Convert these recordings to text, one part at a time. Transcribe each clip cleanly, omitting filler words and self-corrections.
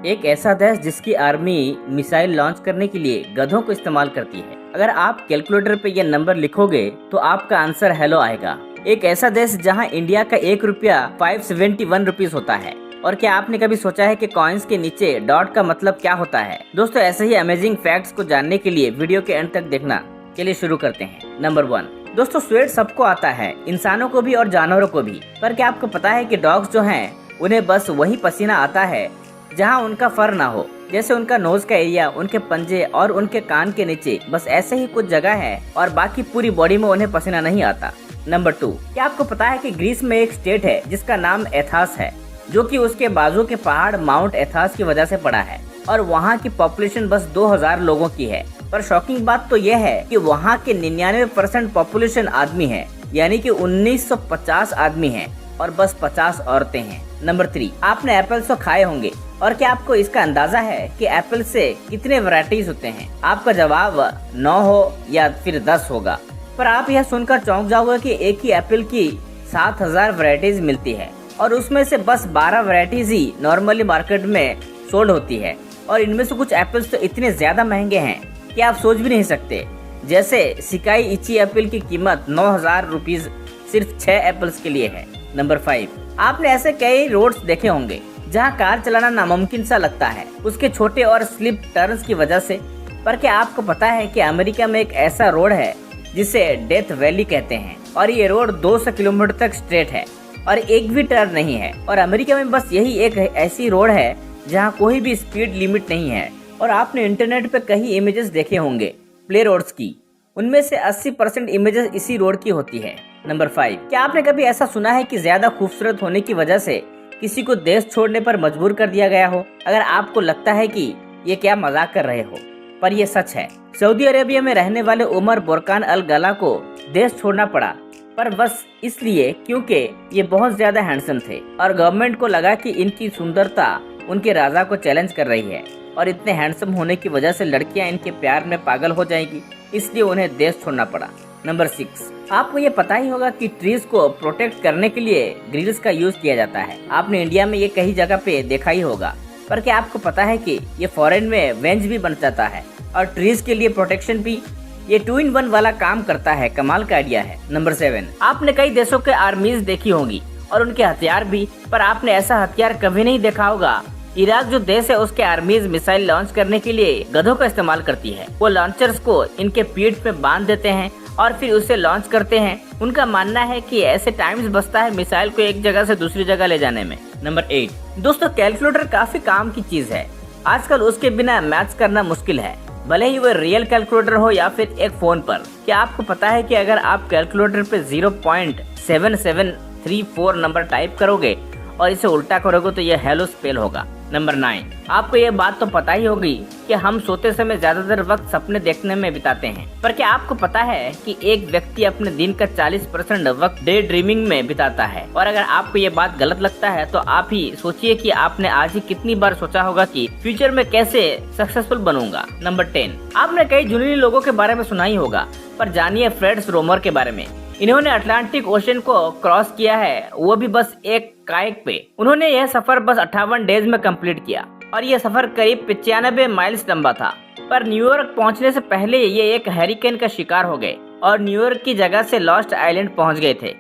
एक ऐसा देश जिसकी आर्मी मिसाइल लॉन्च करने के लिए गधों को इस्तेमाल करती है। अगर आप कैलकुलेटर पे यह नंबर लिखोगे तो आपका आंसर हेलो आएगा। एक ऐसा देश जहां इंडिया का 1 रुपया 571 रुपीज होता है। और क्या आपने कभी सोचा है कि कॉइन्स के नीचे डॉट का मतलब क्या होता है? दोस्तों, ऐसे ही अमेजिंग फैक्ट्स को जानने के लिए वीडियो के एंड तक देखना। चलिए शुरू करते हैं। नंबर 1, दोस्तों स्वेट सबको आता है, इंसानों को भी और जानवरों को भी। पर क्या आपको पता है कि डॉग्स जो हैं उन्हें बस वही पसीना आता है जहां उनका फर ना हो। जैसे उनका नोज का एरिया, उनके पंजे और उनके कान के नीचे बस ऐसे ही कुछ जगह है और बाकी पूरी बॉडी में उन्हें पसीना नहीं आता। नंबर 2, क्या आपको पता है कि ग्रीस में एक स्टेट है जिसका नाम एथास है, जो कि उसके बाजू के पहाड़ माउंट एथास की वजह से पड़ा है और वहाँ की पॉपुलेशन बस 2000 लोगों की है। पर शॉकिंग बात तो यह है कि वहाँ के 99% पॉपुलेशन आदमी है, यानी कि 1950 आदमी हैं और बस 50 औरतें हैं। नंबर 3, आपने एप्पल्स तो खाए होंगे और क्या आपको इसका अंदाजा है कि एप्पल से कितने वैरायटीज होते हैं? आपका जवाब 9 हो या फिर 10 होगा। पर आप यह सुनकर चौंक जाओगे कि एक ही एप्पल की 7000 वैरायटीज मिलती है और उसमें से बस 12 वैरायटीज ही नॉर्मली मार्केट में सोल्ड होती है। और इनमें से कुछ एप्पल्स तो इतने ज्यादा महंगे हैं कि आप सोच भी नहीं सकते। जैसे सिकाई इची एप्पल की कीमत 9000 रुपीज सिर्फ 6 एप्पल्स के लिए है। नंबर 5, आपने ऐसे कई रोड्स देखे होंगे जहां कार चलाना नामुमकिन सा लगता है उसके छोटे और स्लिप टर्न्स की वजह से। पर क्या आपको पता है कि अमेरिका में एक ऐसा रोड है जिसे डेथ वैली कहते हैं और ये रोड 200 किलोमीटर तक स्ट्रेट है और एक भी टर्न नहीं है। और अमेरिका में बस यही एक ऐसी रोड है जहां कोई भी स्पीड लिमिट नहीं है। और आपने इंटरनेट पे कई इमेजेस देखे होंगे प्ले रोड्स की, उनमें से 80% इमेजेस इसी रोड की होती है। नंबर 5, क्या आपने कभी ऐसा सुना है कि ज्यादा खूबसूरत होने की वजह से किसी को देश छोड़ने पर मजबूर कर दिया गया हो? अगर आपको लगता है कि ये क्या मजाक कर रहे हो, पर ये सच है। सऊदी अरेबिया में रहने वाले उमर बुरकान अल गला को देश छोड़ना पड़ा, पर बस इसलिए क्योंकि ये बहुत ज्यादा हैंडसम थे और गवर्नमेंट को लगा कि इनकी सुंदरता उनके राजा को चैलेंज कर रही है और इतने हैंडसम होने की वजह से लड़कियां इनके प्यार में पागल हो जाएंगी, इसलिए उन्हें देश छोड़ना पड़ा। नंबर 6, आपको ये पता ही होगा कि ट्रीज को प्रोटेक्ट करने के लिए ग्रिल्स का यूज किया जाता है। आपने इंडिया में ये कई जगह पे देखा ही होगा। पर क्या आपको पता है कि ये फॉरेन में वेंज भी बन जाता है और ट्रीज के लिए प्रोटेक्शन भी? ये 2 in 1 वाला काम करता है। कमाल का आइडिया है। नंबर 7, आपने कई देशों के आर्मीज देखी होंगी और उनके हथियार भी, पर आपने ऐसा हथियार कभी नहीं देखा होगा। इराक जो देश है उसके आर्मीज मिसाइल लॉन्च करने के लिए गधों का इस्तेमाल करती है। वो लॉन्चर्स को इनके पीठ पे बांध देते हैं और फिर उसे लॉन्च करते हैं। उनका मानना है कि ऐसे टाइम्स बचता है मिसाइल को एक जगह से दूसरी जगह ले जाने में। नंबर 8, दोस्तों कैलकुलेटर काफी काम की चीज है। आजकल उसके बिना मैथ्स करना मुश्किल है, भले ही वो रियल कैलकुलेटर हो या फिर एक फोन पर। क्या आपको पता है कि अगर आप कैलकुलेटर पे 0.7734 नंबर टाइप करोगे और इसे उल्टा करोगे तो यह हेलो स्पेल होगा। नंबर 9, आपको ये बात तो पता ही होगी कि हम सोते समय ज्यादातर वक्त सपने देखने में बिताते हैं। पर क्या आपको पता है कि एक व्यक्ति अपने दिन का 40% वक्त डे ड्रीमिंग में बिताता है? और अगर आपको ये बात गलत लगता है तो आप ही सोचिए कि आपने आज ही कितनी बार सोचा होगा कि फ्यूचर में कैसे सक्सेसफुल बनूंगा। नंबर 10, आपने कई जुनूनी लोगों के बारे में सुना ही होगा, पर जानिए फ्रेड रोमर के बारे में। इन्होंने अटलांटिक ओशन को क्रॉस किया है, वो भी बस एक काइक पे। उन्होंने यह सफर बस 58 डेज में कंप्लीट किया और यह सफर करीब 95 माइल्स लंबा था। पर न्यूयॉर्क पहुंचने से पहले ये एक हैरिकेन का शिकार हो गए और न्यूयॉर्क की जगह से लॉस्ट आइलैंड पहुंच गए थे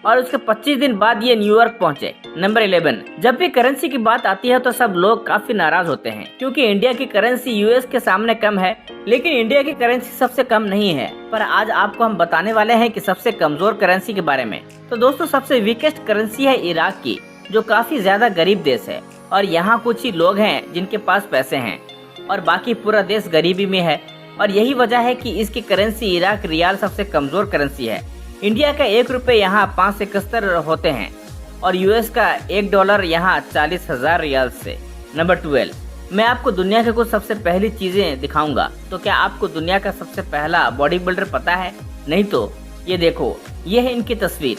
और उसके 25 दिन बाद ये न्यूयॉर्क पहुंचे। नंबर 11, जब भी करेंसी की बात आती है तो सब लोग काफी नाराज होते हैं क्योंकि इंडिया की करेंसी यूएस के सामने कम है, लेकिन इंडिया की करेंसी सबसे कम नहीं है। पर आज आपको हम बताने वाले हैं कि सबसे कमजोर करेंसी के बारे में। तो दोस्तों, सबसे वीकेस्ट करेंसी है इराक की, जो काफी ज्यादा गरीब देश है और यहाँ कुछ ही लोग हैं जिनके पास पैसे हैं और बाकी पूरा देश गरीबी में है। और यही वजह है कि इसकी करेंसी इराक रियाल सबसे कमजोर करेंसी है। इंडिया का 1 रुपये यहाँ 571 होते हैं और यूएस का $1 यहाँ 40,000 रियाल से। नंबर 12, मैं आपको दुनिया के कुछ सबसे पहली चीजें दिखाऊंगा। तो क्या आपको दुनिया का सबसे पहला बॉडी बिल्डर पता है? नहीं तो ये देखो, ये है इनकी तस्वीर।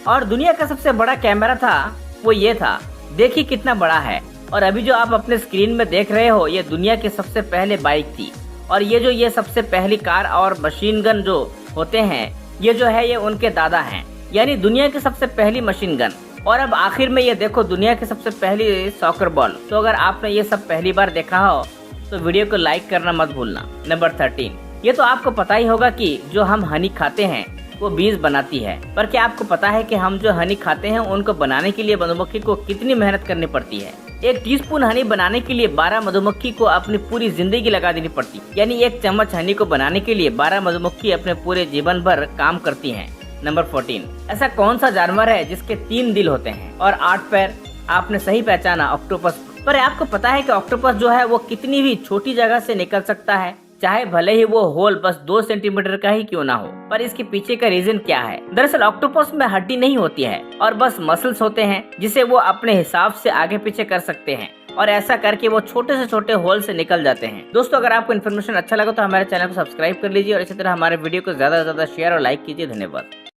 और दुनिया का सबसे बड़ा कैमरा था वो ये था, देखिए कितना बड़ा है। और अभी जो आप अपने स्क्रीन में देख रहे हो ये दुनिया की सबसे पहले बाइक थी। और ये सबसे पहली कार और मशीन गन जो होते हैं, ये जो है ये उनके दादा हैं। यानी दुनिया की सबसे पहली मशीन गन और अब आखिर में ये देखो दुनिया की सबसे पहली सॉकर बॉल। तो अगर आपने ये सब पहली बार देखा हो तो वीडियो को लाइक करना मत भूलना। नंबर 13, ये तो आपको पता ही होगा कि जो हम हनी खाते हैं वो बीज बनाती है, पर क्या आपको पता है कि हम जो हनी खाते हैं उनको बनाने के लिए मधुमक्खी को कितनी मेहनत करनी पड़ती है। एक टीस्पून हनी बनाने के लिए 12 मधुमक्खी को अपनी पूरी जिंदगी लगा देनी पड़ती है, यानी एक चम्मच हनी को बनाने के लिए 12 मधुमक्खी अपने पूरे जीवन भर काम करती हैं। नंबर 14, ऐसा कौन सा जानवर है जिसके 3 दिल होते हैं और 8 पैर? आपने सही पहचाना, ऑक्टोपस। पर आपको पता है कि ऑक्टोपस जो है वो कितनी भी छोटी जगह से निकल सकता है, चाहे भले ही वो होल बस 2 सेंटीमीटर का ही क्यों ना हो। पर इसके पीछे का रीजन क्या है? दरअसल ऑक्टोपस में हड्डी नहीं होती है और बस मसल्स होते हैं जिसे वो अपने हिसाब से आगे पीछे कर सकते हैं, और ऐसा करके वो छोटे से छोटे होल से निकल जाते हैं। दोस्तों, अगर आपको इन्फॉर्मेशन अच्छा लगा तो हमारे चैनल को सब्सक्राइब कर लीजिए और इसी तरह हमारे वीडियो को ज्यादा से ज्यादा शेयर और लाइक कीजिए। धन्यवाद।